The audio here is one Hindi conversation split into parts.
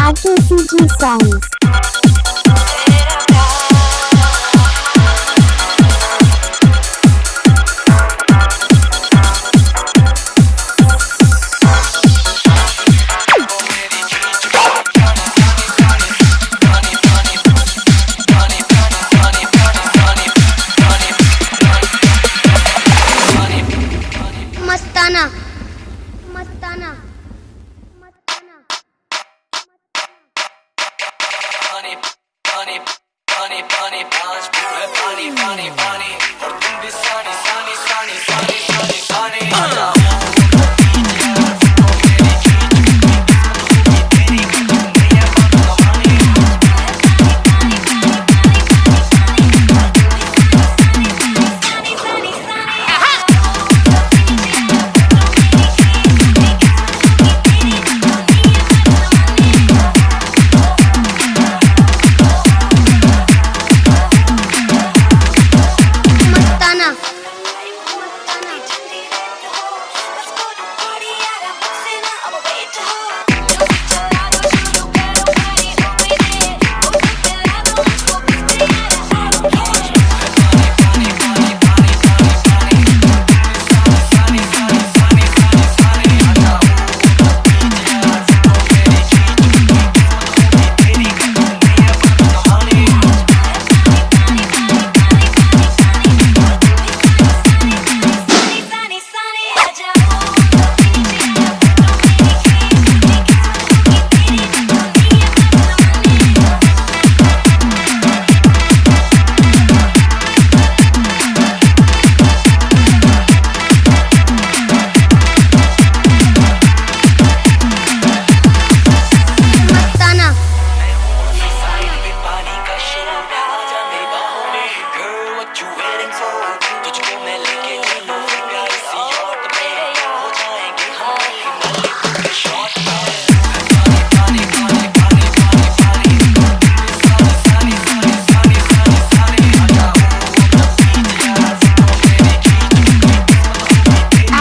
RKCG songs. मस्ताना मस्ताना मस्ताना पानी पानी पानी पानी पांच पूरे पानी पानी पानी और तुम भी सानी सानी सानी सानी सानी सानी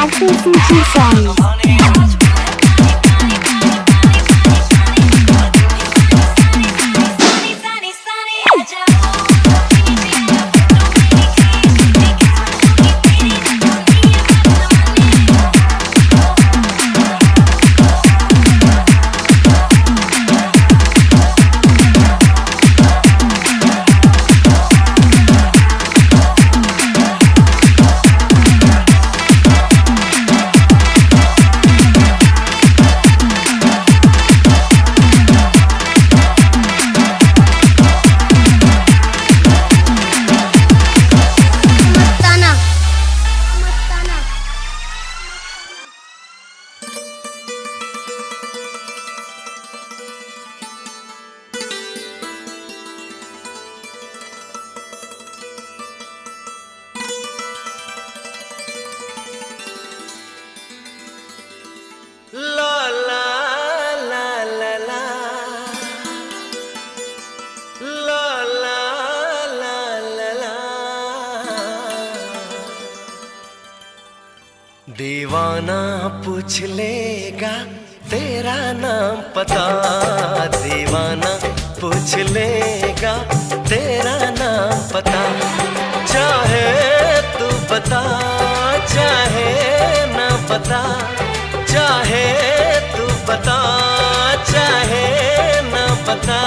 RKCG songs. La la la la la la la la la la दीवाना पूछ लेगा तेरा नाम पता दीवाना पूछ लेगा तेरा नाम पता चाहे तू बता चाहे ना बता चाहे तू बता चाहे न बता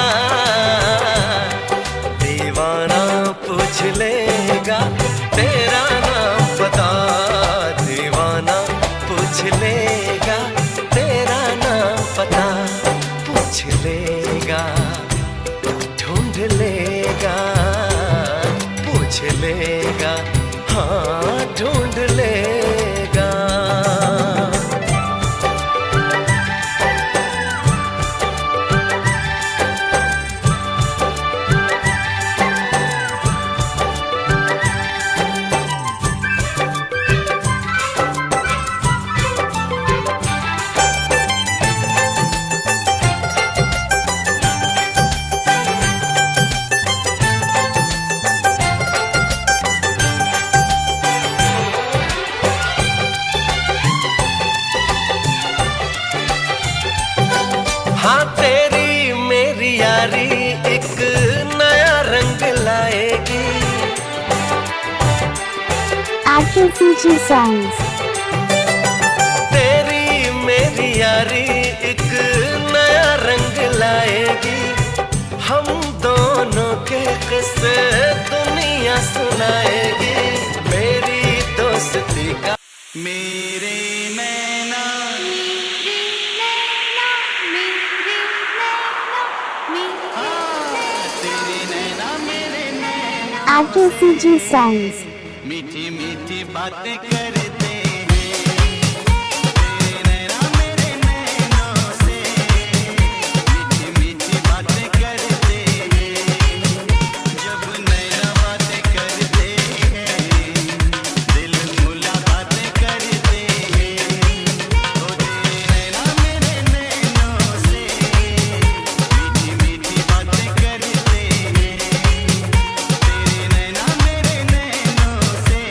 दीवाना पूछ लेगा तेरा नाम पता दीवाना पूछ लेगा तेरा नाम पता पूछ लेगा ढूंढ लेगा पूछ लेगा हाँ ढूंढ लेगा यारी एक नया रंग लाएगी। RKCG songs. तेरी मेरी यारी एक नया रंग लाएगी। हम दोनों के किस्से दुनिया सुनाएगी। मेरी दोस्ती का मेरे नैना तेरे नैना मेरे नैना RKCG songs. मीठी मीठी बातें करते हैं। तेरे नैना मेरे नैनों से मीठी मीठी बातें करते हैं। जब नैना बातें करते हैं दिल मुलाकातें करते हैं। ओ तेरे नैना मेरे नैनों से मीठी मीठी बातें करते हैं। तेरे नैना मेरे नैनों से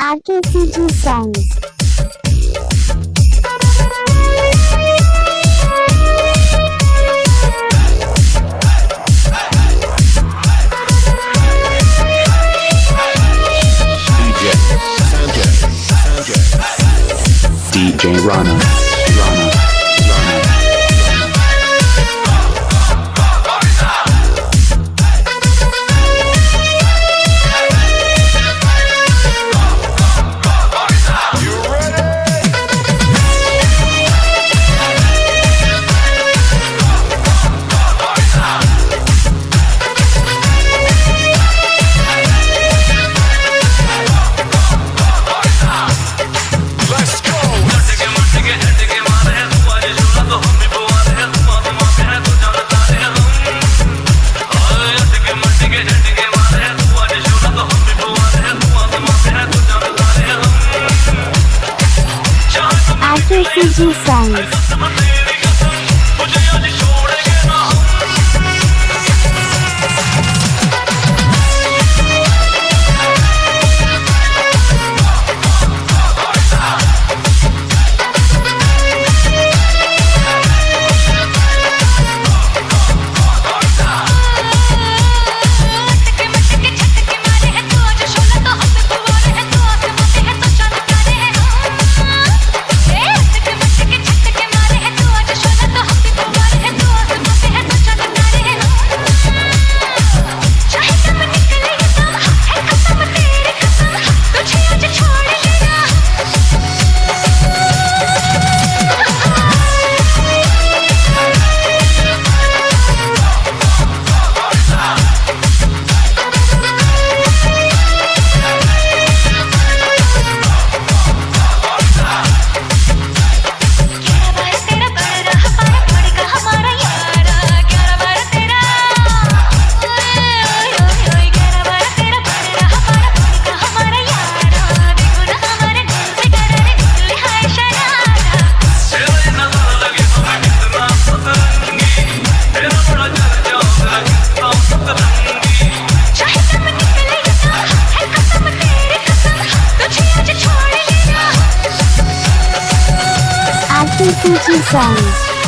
RKCG songs. DJ Rana. Let's go. तेरी कसम मुझे आज छोड़ेंगे ना RKCG songs.